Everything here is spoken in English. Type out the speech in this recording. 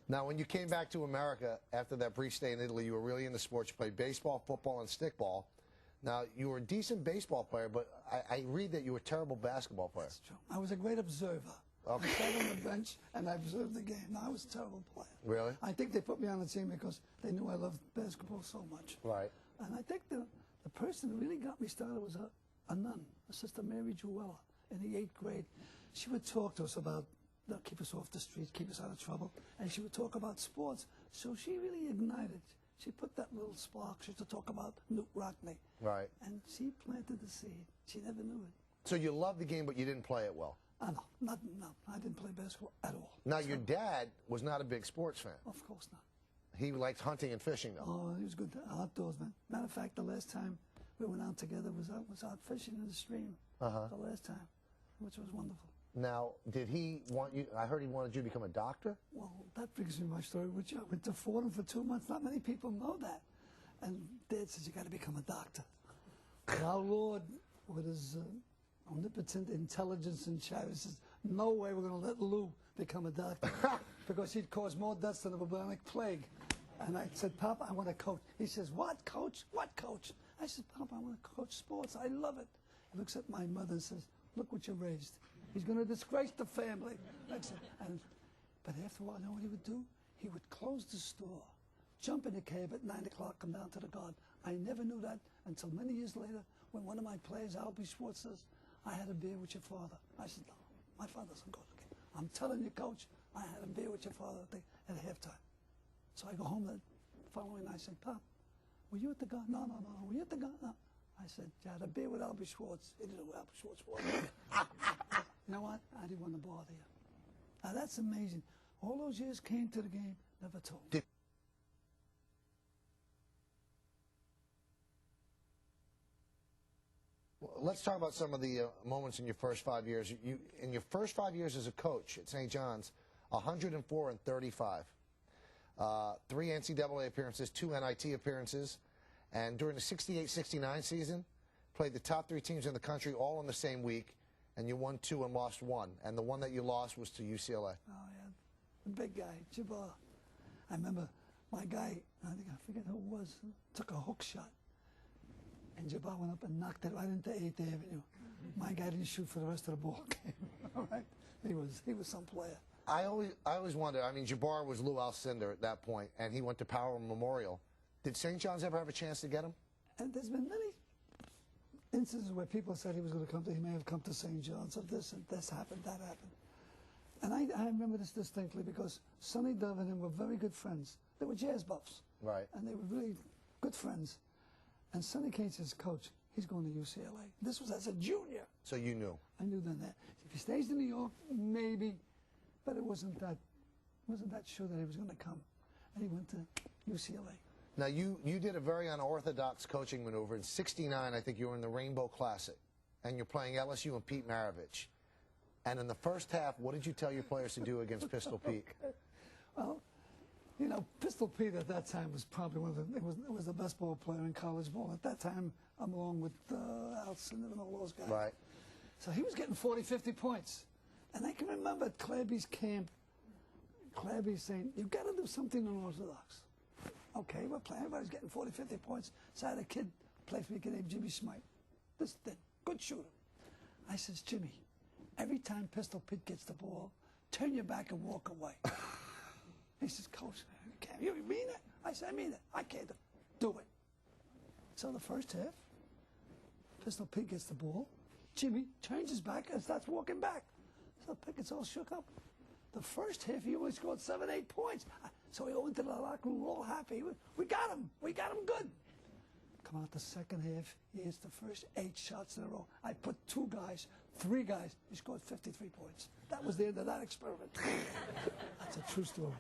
Now, when you came back to America after that brief stay in Italy, you were really into sports. You played baseball, football, and stickball. Now, you were a decent baseball player, but I read that you were a terrible basketball player. That's true. I was a great observer. Okay. I sat on the bench and I observed the game. No, I was a terrible player. Really? I think they put me on the team because they knew I loved basketball so much. Right. And I think the person who really got me started was a nun, a Sister Mary Jewella, in the 8th grade. She would talk to us about, keep us off the streets, keep us out of trouble, and she would talk about sports. So she really ignited. She put that little spark. She used to talk about Newt Rockney. Right. And she planted the seed. She never knew it. So you loved the game, but you didn't play it well? No, I didn't play basketball at all. Now, your dad was not a big sports fan. Of course not. He liked hunting and fishing, though. Oh, he was good outdoorsman. Matter of fact, the last time we went out together was out fishing in the stream. The last time, which was wonderful. Now, did he want you? I heard he wanted you to become a doctor. Well, that brings me my story, which I went to Fordham for 2 months. Not many people know that. And Dad says, you got to become a doctor. And our Lord, with his omnipotent intelligence and charity, says, no way we're going to let Lou become a doctor because he'd cause more deaths than the bubonic plague. And I said, Papa, I want to coach. He says, what, coach? What, coach? I said, Papa, I want to coach sports. I love it. He looks at my mother and says, look what you raised. He's going to disgrace the family. But after a while, you know what he would do? He would close the store, jump in a cab at 9 o'clock, come down to the guard. I never knew that until many years later when one of my players, Albie Schwartz, says, I had a beer with your father. I said, no, my father doesn't go to the game. I'm telling you, coach, I had a beer with your father at halftime. So I go home the following night. I said, Pop, were you at the guard? No. Were you at the guard? No. I said, I had a beer with Albie Schwartz. He didn't know who Albie Schwartz was. You know what? I didn't want to bother you. Now that's amazing. All those years came to the game, never told me. Well, let's talk about some of the moments in your first 5 years. In your first 5 years as a coach at St. John's, 104 and 35. 3 NCAA appearances, 2 NIT appearances, and during the 68-69 season, played the top 3 teams in the country all in the same week, and you won 2 and lost 1. And the one that you lost was to UCLA. Oh, yeah. The big guy, Jabbar. I remember my guy, I forget who it was, took a hook shot. And Jabbar went up and knocked it right into 8th Avenue. My guy didn't shoot for the rest of the ball game. All right? He was some player. I always wonder, I mean, Jabbar was Lou Alcindor at that point, and he went to Powell Memorial. Did St. John's ever have a chance to get him? And there's been many instances where people said he was going to come to, he may have come to St. John's, or this and this happened, that happened. And I remember this distinctly because Sonny Dove and him were very good friends. They were jazz buffs. Right. And they were really good friends. And Sonny Kane says, Coach, he's going to UCLA. This was as a junior. So you knew? I knew then that. If he stays in New York, maybe, but it wasn't that sure that he was going to come. And he went to UCLA. Now, you did a very unorthodox coaching maneuver. In '69, I think you were in the Rainbow Classic, and you're playing LSU and Pete Maravich. And in the first half, what did you tell your players to do against Pistol Pete? Well, you know, Pistol Pete at that time was probably it was the best ball player in college ball. At that time, I'm along with Alcindor and all those guys. Right. So he was getting 40, 50 points. And I can remember at Claby's camp, Claby saying, you've got to do something unorthodox. Okay, we're playing. Everybody's getting 40, 50 points. So I had a kid play for me, a kid named Jimmy Smite. This thing, good shooter. I says, Jimmy, every time Pistol Pete gets the ball, turn your back and walk away. He says, Coach, you mean it? I said, I mean it. I can't do it. So the first half, Pistol Pete gets the ball. Jimmy turns his back and starts walking back. So Pickett's all shook up. The first half, he only scored 7, 8 points. So we all went to the locker room all happy. We got him. We got him good. Come out the second half, he hits the first 8 shots in a row. I put 2 guys, 3 guys. He scored 53 points. That was the end of that experiment. That's a true story.